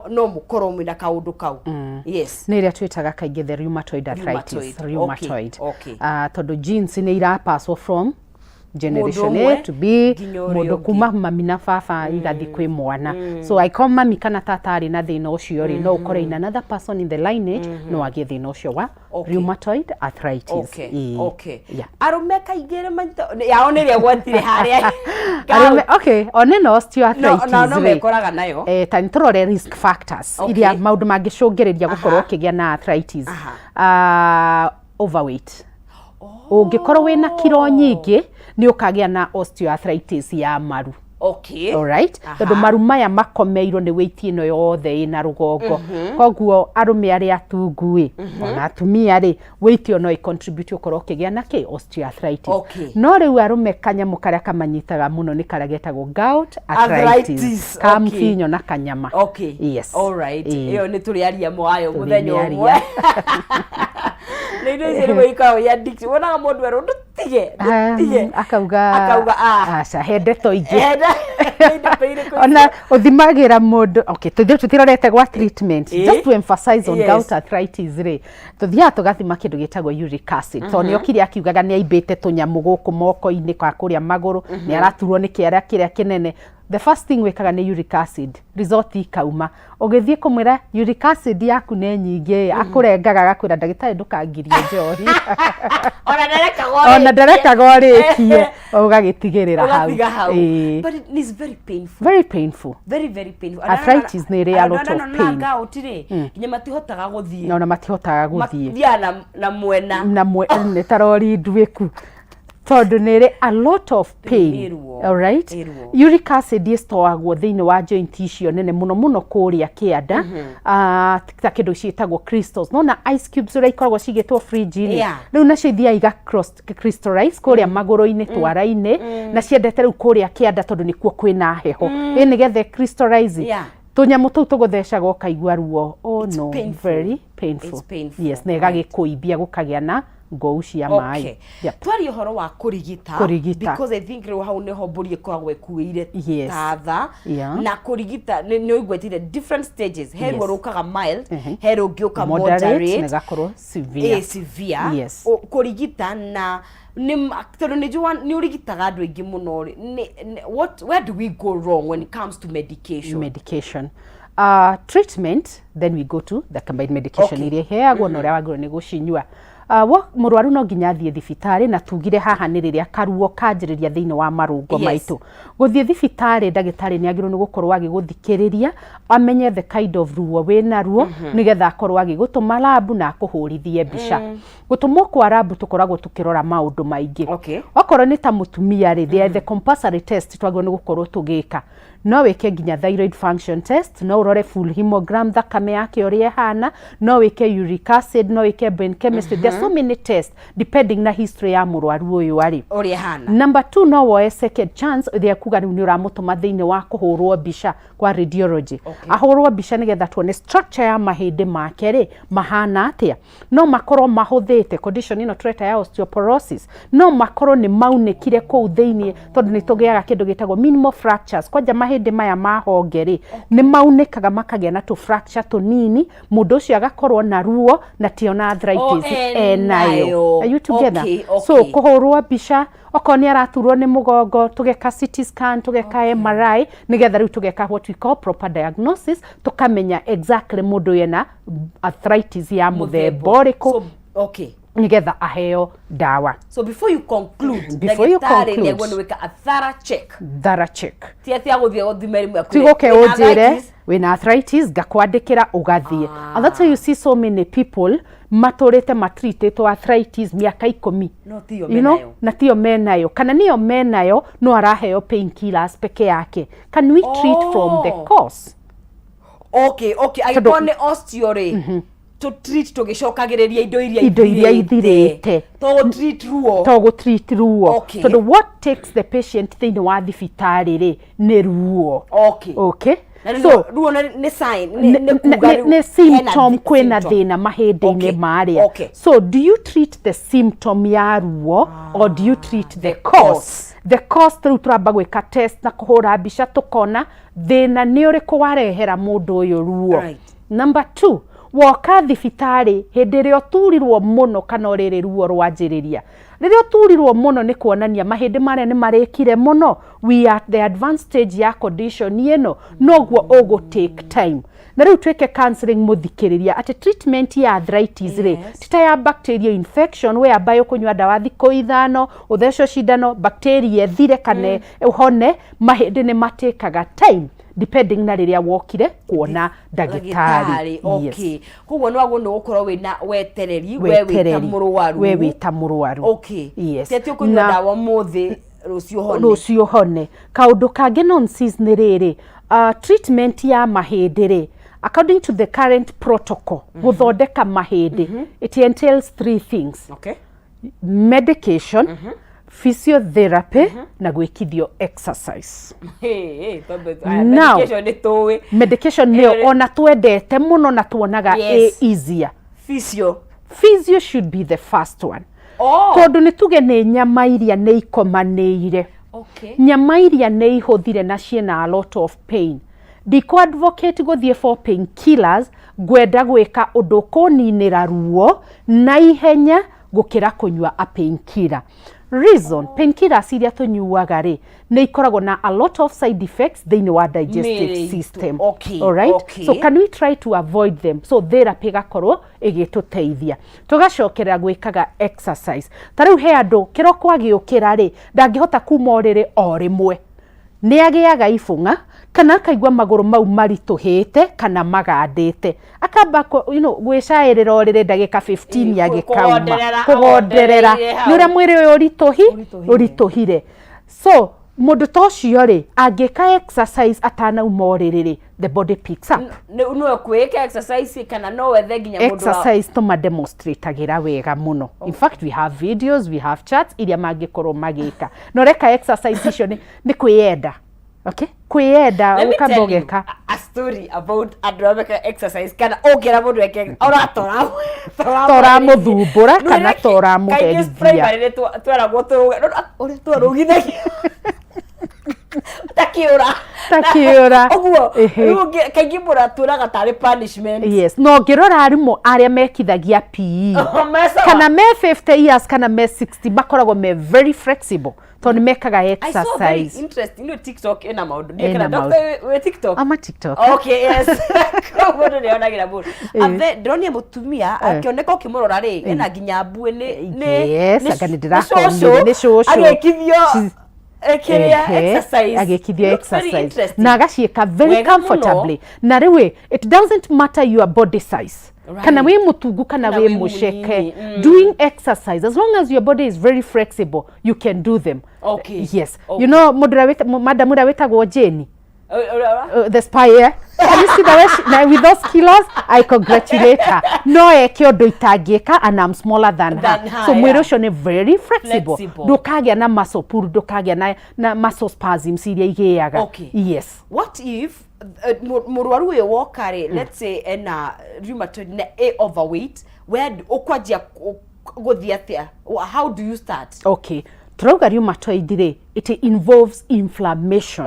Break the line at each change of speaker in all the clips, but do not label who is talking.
no mukorwo mwina kaundu kau. Yes.
Nä ria twitaga kaingä the rheumatoid arthritis. Rheumatoid.
Okay.
Tondu genes nä irapasswo from generation A to B, mundu kuma mami na baba igathi kwi mwana. So I come mami kana tata ari na thina ucio ri no ukore in another person in the lineage no agie thina ucio wa rheumatoid arthritis.
Okay. Arume kaingire manto yao nä ria gwatire haria.
Arume one no osteoarthritis.
No mekoraga nayo.
Tani turore risk factors iria maundu mangicungiriria gukorwo kigia na arthritis. Overweight. Ungikorwo wina kilo nyingi ni ukagia na osteoarthritis ya maru.
Okay.
All right. Tondu maru maya makomeirwo ni weight ino yothe ina rugongo. Koguo arume ari atungu ona atumia ri weight ino no contribute ukorwo kigia na ki osteoarthritis. No riu arume kanyamu karia kamanyitaga muno ni karia getagwo gout arthritis. Kamfinyo na kanyama. Yes.
All right. Iyo ni turiaria mwayo muthenya umwe. Nä indo icio ya dicti wonaga mundu ero ndutige akauga aca he ndeto ingĩ ona uthimagira mundu tutirorete gwa treatment just to emphasize on gout arthritis ri tuthiaga tugathima kindu gitagwo uric acid to nio kiri akiugaga ni aimbite tunyamu guku moko-ini kwa kuria maguru ni araturwo ni kiara kiria kinene. The first thing wekaga ni uric acid, result ikauma. Ugithie kumwira uric acid yaku ne nyingi akurengaga agakwira ndagitari ndukangirie njohi. Ona ndareka gorikie ugagitigirira hau. But it is very painful.
Very painful.
Very painful.
Arthritis ni a lot of pain.
Na gout-ri nginya matihotaga guthie.
No matihotaga guthie.
Thia na mwena.
Ni tarori ndwiku. Tondu nere a lot of pain. All right. Uric acid istowagwo thiini wa joint icio nene muno kuria kianda. Ta kindu ciitagwo crystals. No na ice cubes ura ikoragwo cigitwo fridge-ini. Riu na cithia iga crystallize kuria maguru-ini twara-ini na ciendete riu kuria kianda tondu nikuo kwina heho. Ni gethe crystallize. Tunyamu tuu tuguthecaga ukaigua ruo. Oh no, very painful. Yes, nega gikuibia gukagia na ngou cia mai.
Twari uhoro wa kurigita because I think riu hau niho mburi ikoragwo ikuire tatha na kurigita ni oigwetire different stages. He rukaga mild, he rungiuka moderate,
negakorwo severe.
Kurigita na tondu ni njua ni urigitaga andu aingi muno where do we go wrong when it comes to medication?
Treatment, then we go to the combined medication iria heagwo na uria wagirwo ni gucinyua. Murwaru no nginya athie thibitari na tugire haha ni riria karuo kanjiriria thiini wa marungo maitu. Guthie thibitari ndagitari ni agirwo ni gukorwo agiguthikiriria amenye the kind of ruo wina ruo nigetha akorwo agigutuma lab na akuhurithie mbica. Gutumwo kwa lab tukoragwo tukirora maundu maingi. Okorwo ni ta mutumia ri the compulsory test twagwo ni gukorwo tugika. No weke nginya thyroid function test, no urore full hemogram thakame yake uria hana, no weke uric acid, no weke brain chemistry. There's so many tests depending na history ya murwaru uyu ari
uria hana.
Number 2, no woe second chance uthia kuga ni uramutuma thiini wa kuhurwo mbica kwa radiology. Ahurwo mbica nigetha tuone structure ya mahindi make ri mahana atia. No makorwo mahuthite condition ino tureta ya osteoporosis. No makorwo ni maunikire kuu thiini tondu ni tugiaga kindu gitagwo minimal fractures. Kwanja mahindi maya mahongeri ni maunikaga makagia na tu fracture tunini, mundu ucio agakorwo na ruo na tio na arthritis nayo. Are you together? So kuhurwo mbica okoni araturwo ni mugongo tugeka CT scan, tugeka MRI nigetha riu tugeka what we call proper diagnosis tukamenya exactly mundu yena arthritis ya muthemba uriku nigetha aheo dawa.
So before you conclude ni going to weka a thorough check. Tia guthie uthimeri mwe
tigoke ujire wina arthritis gakwandikira ugathie. And that's why you see so many people maturite matreated arthritis miaka 10. Na tio menayo kana niyo menayo no araheo painkillers peke yake. Can we treat from the cause?
Okay. I gone osteo
to treat tugicokagiriria indo
iria ithirite to treat ruo so what takes the patient thini wa thibitari ri ni ruo okay so
ruo ni sign
ni symptom kwena thina mahindi-ini maria so do you treat the symptom ya ruo or do you treat the cause the cause through turamba gwika test na kuhura mbica tukona thina ni uriku warehera mundu uyu ruo number 2 woka thibitari hindi ri oturirwo muno kana uriri ruo rwanjiriria riri oturirwo muno ni kuonania mahindi maria ni marekire muno we are at the advanced stage ya condition yeno noguo ogo take time na riu tweke counseling muthikiriria ati treatment ya arthritis ri tita ya bacterial infection whereby kunywa dawa thiko 5 uthecwo cindano bacteria thire kane uhone mahindi ni matekaga time depending na riria wokire kuona dagitari
okay kugo no aguno gukorwo wina wetereri we
wita murwaru
okay yes tetio kunywa dawa muthi
rucio hone kaundu kangi nonsense ni riri treatment ya mahindi ri according to the current protocol guthondeka mahindi it entails 3 things medication physiotherapy na gwikithio exercise medication nio ona twendete muno na tuonaga easier physio should be the first one tondu ni tuge ni nyama iria ni ikomanĩire nyama iria ni ihuthire na ciena a lot of pain ndiko advocate guthie for pain killers gwenda gwika undu kuninira ruo na ihenya gukira kunywa a pain killer reason painkillers iria tunyuaga ri ni ikoragwo na a lot of side effects thini wa digestive system all right so can we try to avoid them so therapy gakorwo igituteithia tugacokerera gwikaga exercise tariu he andu kiroko agiukira ri ndangihota kuma oriri o rimwe ni agiaga ibunga kana akaigwa maguru mau marituhite kana magandite akamba gwicairira orire ndagika 15 yagikauma kugonderera ni uria mwiri uyu urituhire so mundu tocio ri angika exercise atanauma oriri the body picks up
no kweka exercise kana no wethe ginya mundu
exercise to demonstrateagira wega muno in fact we have videos we have charts iria mangikorwo magika no reka exercise icio ni kwiyenda okay kwiyenda ukabogeka
a story about aerobic exercise kana ogera mundu eke
tora muthumbura kana tora muherithia
kaige twara guturu turugithagia takiura oguo kaigi mura turaga tari punishment
yes no ngirora arimu aria mekithagia PE kana me 50 years kana me 60 bakoragwo me very flexible to mekaga exercise. I saw very
interesting no TikTok ina maundu ndikana doctor we TikTok
ama TikTok
okay yes koguo ni onagira buru ave dronia mutumia akioneka ukimurora ri ena ginya mbue ni
yes aganidira ko ni shosho
agekithio
agekithio exercise na agacieka very comfortably na riwe it doesn't matter your body size kana we mutungu kana we musheke doing exercise as long as your body is very flexible you can do them yes you know madam wetagwo Jenny the spy can you see the way now with those kilos I congratulate her no eke undu itangika and I'm smaller than her so mwiri ucio ni very flexible ndukagia na muscle pull ndukagia na muscle spasms iria igiaga yes
what if murwaru we wokare let's say ena rheumatoid na overweight where ukwajia guthia atia how do you start
Trauga rheumatoid ri it involves inflammation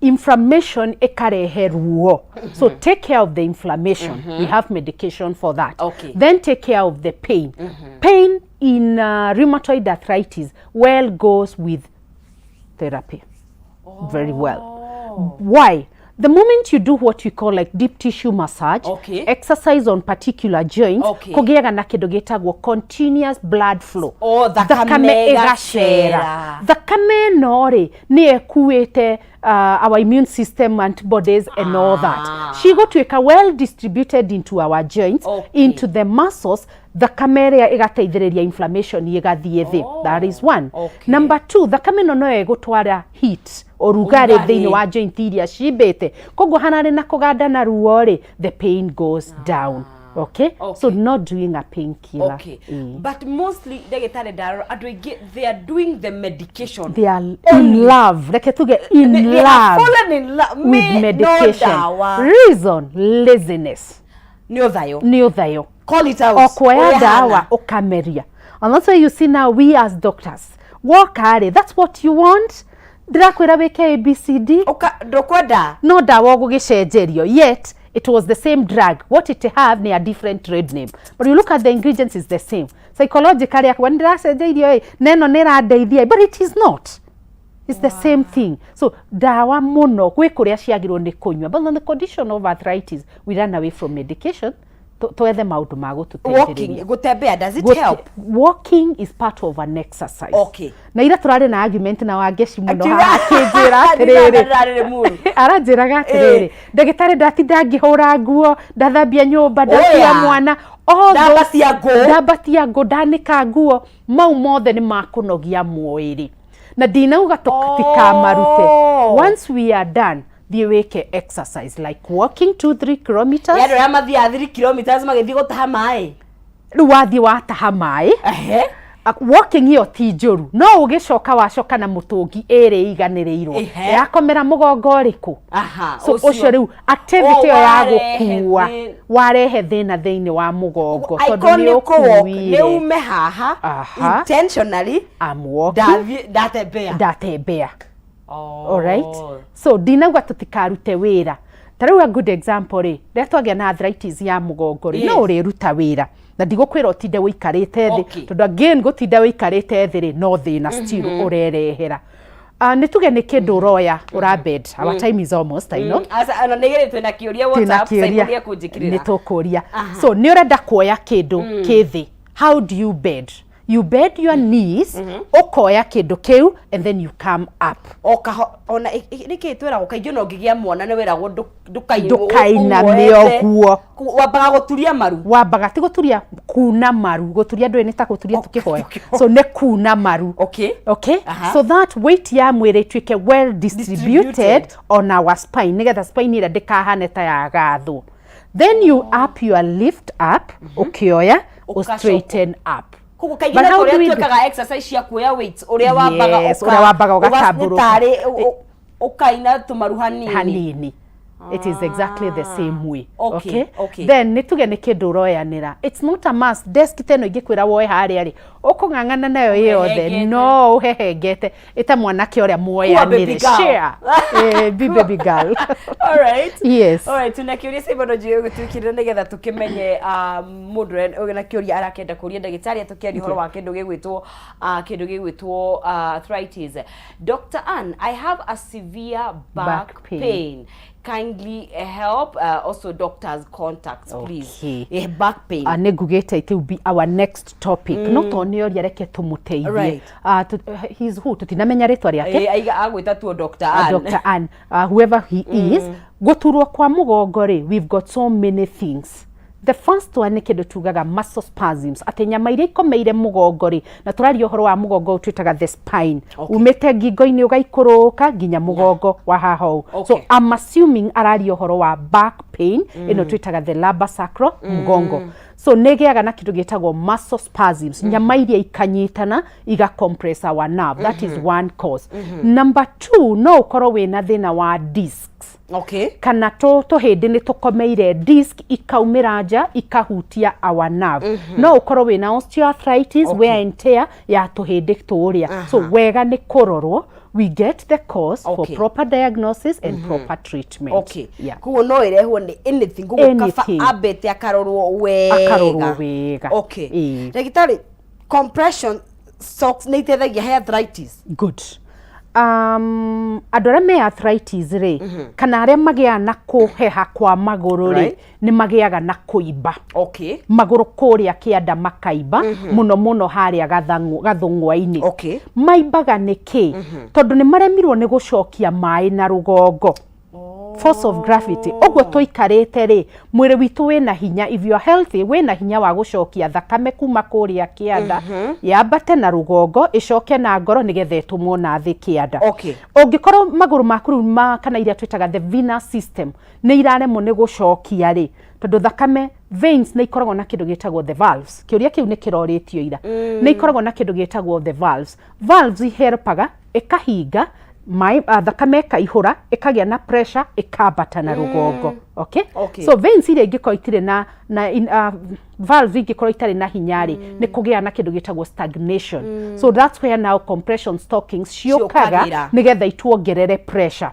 inflammation ekarehe ruo so take care of the inflammation we have medication for that then take care of the pain pain in rheumatoid arthritis well goes with therapy very well why the moment you do what we call like deep tissue massage exercise on particular joints kugiaga na kindu gitagwo continuous blood flow
thakame igacera
thakame no ri ni ekuite our immune system antibodies and all that she go to a well distributed into our joints into the muscles thakame ĩrĩa ĩgateithĩrĩria inflammation ĩgathie thi that is one number 2 thakame no egutwara heat orugari thĩinĩ wa joint iria cimbĩte koguo hanarĩ na kũganda na ruo ri the pain goes down Okay? So not doing a painkiller.
Okay. But mostly ndagĩtarĩ ndarora andũ aingĩ they are doing the medication.
They are in love. Reke tuge in love.
They have fallen in love
with medication. Reason, laziness. Nĩ ũthayo.
Call it out.
Okwaya dawa okameria. And that's why you see now we as doctors work hard. That's what you want. Ndirakwĩra wĩke ABCD.
Ndokwenda.
No dawa gũgĩcenjerio. Yet it was the same drug. What it have near a different trade name. But you look at the ingredients, it's the same. Psychologically, when ndiracenjerio neno nĩrandeithia, but it is not. It's the same thing. So dawa muno gwĩ kũrĩa ciagĩrĩirwo nĩ kũnyua. But on the condition of arthritis, we run away from medication. Twethe maũndũ ma gũtũteithĩrĩria.
Walking, gũtembea, does it help?
Walking is part of an exercise.
Okay.
Na ira tũrarĩ na argument na wangeci mũno akĩnjĩra atĩrĩrĩ. Aranjĩraga atĩrĩrĩ. Ndagĩtarĩ ndatinda ngĩhũra nguo, ndathambia nyũmba, ndatia mwana. Ndabatia ngũ, ndanĩka nguo. Mau mothe nĩ makũnogia mwĩrĩ. Na ndinauga tikamarute. Once we are done, thiĩ wĩke exercise like walking 2-3 kilometers.
Yaani rĩa mathiĩ 3 kilometers magĩthiĩ gũtaha maĩ.
Rĩu wathiĩ wataha maĩ. Walking hiyo ti njũru. No ũgĩcoka wacoka na mũtũngi ĩrĩ iganĩrĩirwo. Yakomera mũgongo ũrĩkũ. So ũcio rĩu activity ya gũkua warehe thĩna thĩinĩ wa mũgongo tondũ nĩ ũkuire.
Nĩ ume haha intentionally
I'm walking. Ndatembea. All right. So dinauga tutikarute wĩra. Tarĩu a good example rĩ, rĩrĩa twagĩa na arthritis ya mũgongo rĩ, no ũrĩruta wĩra. Na ndigũkwĩra ũtinde wĩikarĩte thĩ, tondũ again gũtinda wĩikarĩte thĩ rĩ, no thĩna still ũrerehera. Nĩ tuge nĩ kĩndũ ũroya ũrabed. Our time is almost, I know.
Ana nĩgĩrĩ twĩna kĩũria WhatsApp saidia kũnjĩkĩrĩra.
Nĩ tũkũria. So nĩ ũrenda kuoya kĩndũ kĩthĩ. How do you bed? You bend your knees, ukoya kĩndũ kĩu, and then you come up.
Ona nĩkĩ twĩragwo kaingĩ no ngĩgĩa mwana nĩ wĩragwo
ndũkainame ũguo.
Wambaga gũturia maru.
Wambaga ti gũturia, kuna maru. Gũturia ndũĩ nĩ ta gũturia tũkĩhoya. So nĩ kuna maru. Okay. So that weight ya mwĩrĩ ĩtuĩke well distributed on our spine. Nĩgetha spine ĩrĩa ndĩkahane ta ya gathũ. Then you up your lift up, ukioya, straighten up.
Kuko kaingĩ na ũrĩa twĩkaga exercise ya kuoya weights ũrĩa wambaga
ũgatambũrũka
ũkaina tũmaru hanini.
It is exactly the same way. Okay. Then nĩ tuge nĩ kĩndũ ũroyanĩra. It's not a must. Desk teno ingĩkwĩra woe harĩa rĩ, ũkũng'ang'ana nayo yothe. No ũhehengete. Ĩta mwanake ũrĩa muoyanĩre. Share. Be baby girl.
All right.
Yes.
All right. Tunakĩũria psychology gũtwĩkĩrĩra nĩgetha tũkĩmenye mũndũ na kĩũria arakenda kũria ndagĩtarĩ atũkĩaria ũhoro wa kĩndũ gĩgwĩtwo arthritis. Dr. Ann, I have a severe back pain. Kindly help. Also doctor's contacts, please. Back pain.
Nĩ ngugĩte it will be our next topic. No tonio rĩareke tũmũteithie. He's who? Tutinamenya rĩtwa rĩake.
Aiga agwĩta tuo Dr. Ann.
Dr. Ann. Whoever he is. Gũturwo kwa mũgongo rĩ, we've got so many things. The first one nĩ kĩndũ tugaga muscle spasms. Atĩ nyama iria ikomeire mũgongo rĩ, na tũraria ũhoro wa mũgongo twĩtaga the spine. Umĩte ngingo-inĩ ũgaikũrũka nginya mũgongo wa haha ũũ. So I'm assuming araria ũhoro wa back pain, ĩno twĩtaga the lumbar sacral mũgongo. So nĩgĩaga na kĩndũ gĩtagwo muscle spasms. Nyama iria ikanyitana iga compress our nerve. That is one cause. Number 2, no ũkorwo wĩna thĩna wa discs. Kana tũhĩndĩ nĩ tũkomeire disc ikaumĩra nja ikahutia our nerve. No ũkorwo wĩna osteoarthritis, wear and tear ya tũhĩndĩ tũrĩa. So wega nĩ kũrorwo. We get the cause for proper diagnosis and proper treatment.
Kuo no ĩrehwo nĩ anything. Kuo kaba abete akarorwo wega. Ndagĩtarĩ, compression socks nĩ iteithagia he arthritis.
Good. Andũ arĩa me arthritis rĩ, kana arĩa magĩaga na kũheha kwa magũrũ rĩ, nĩ magĩaga na kũimba. Magũrũ kũrĩa kĩanda makaimba, mũno harĩa gathũng'wa-inĩ. Maimbaga nĩkĩ? Tondũ nĩ maremirwo nĩ gũcokia maĩ na rũgongo. force of gravity ogwo tuikarite ri mwiri witu wina hinya, if you are healthy wina hinya wa gucokia thakame kuma kuria kianda yambate na rugongo icoke na ngoro nigetha itumwo na thi kianda. Ungikorwo maguru maku kana iria twitaga the venous system ni iraremwo ni gucokia ri tondu thakame veins ni ikoragwo na kindu gitagwo the valves, kiuria kiu ni kiroritio ira ni ikoragwo na kindu gitagwo the valves ihelpaga ikahinga mai thakame kaihura ikagia na pressure ikambata na rugongo. Okay? So veins iria ingikoro itire na valve ingikoro itare na hinyari ni kugia na kindu gitagwo stagnation. So that's where now compression stockings ciokaga nigetha ituongerere pressure.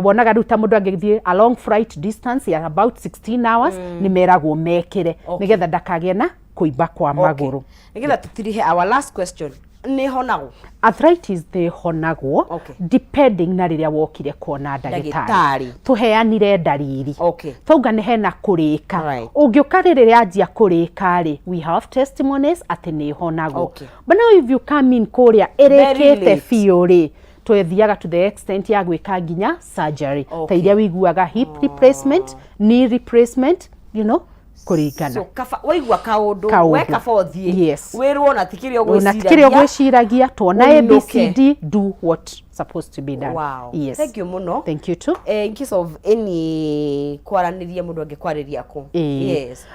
Wonaga ruta mundu angithie a long flight distance ya about 16 hours ni meragwo mekire nigetha ndakagie na kuimba kwa maguru.
Nigetha tutirihe our last question, ni honagwo
arthritis ni honagwo depending na riria wokire kuona ndagitari tuheanire ndariri twauga ni hena kurika ungiuka riria anjia kurika ri we have testimonies ati ni honagwo but now if you come in kuria erekete fiori twethiaga to the extent ya gwika nginya surgery ta iria wiguaga hip replacement, knee replacement, you know, kurigana.
So kafa waigua kaundu we kaba uthie wirwo na tikirio
gwiciragia tuona ABCD do what supposed to be done.
Wow.
Yes.
Thank you muno.
Thank you too.
In case of any kwaraniria mundu angikwariria ku. Yes.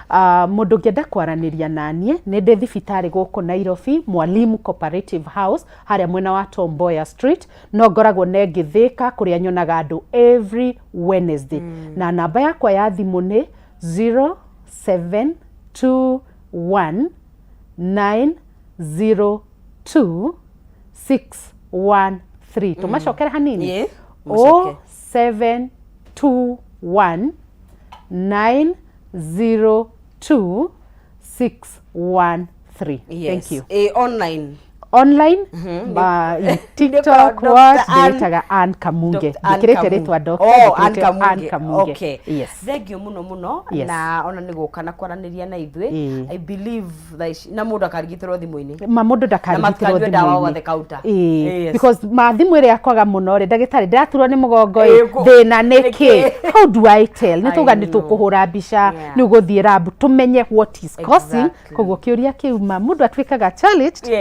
Mundu ngienda kwaraniria nanie ni ndi thibitari guku Nairobi Mwalimu Cooperative House haria mwena wa Tom Mboya Street no ngoragwo ne ngithika kuria nyonaga andu every Wednesday na namba yakwa ya thimu ni 0721902613 tumacokera hanini 0721902613. Thank you. Online TikTok wataga Ann Kamunge dikirete ritwa Ann Kamunge. Yes.
Thank you muno na ona niguka na kwaraniria na ithwe. I believe that na mundu akarigitiro thimu-ini
mundu ndakarigitiro
thimu-ini
because mathimu iri akwaga muno ri ndagitari ndiraturwo ni mugongo thina niki how do I tell nituga nitukuhura mbica ni uguthie lab tumenye what is causing koguo kiuria kiuma mundu atwikaga challenged.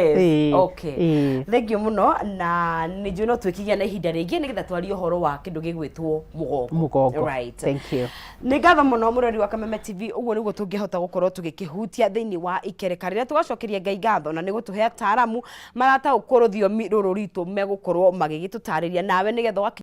Thank you muno na niju no twikigia na ihinda ringi nigetha twarie uhoro wa kindu gigwitwo mugongo.
Right. Thank you.
Nigatha muno murori wa Kameme TV uguo niguo tungihota gukorwo tugikihutia thiini wa ikereka riria tugacokeria Ngai ngatho na nigutuhe ataramu marata ukorwo thiomi ruru ritu megukorwo magigitutariria nawe nigetha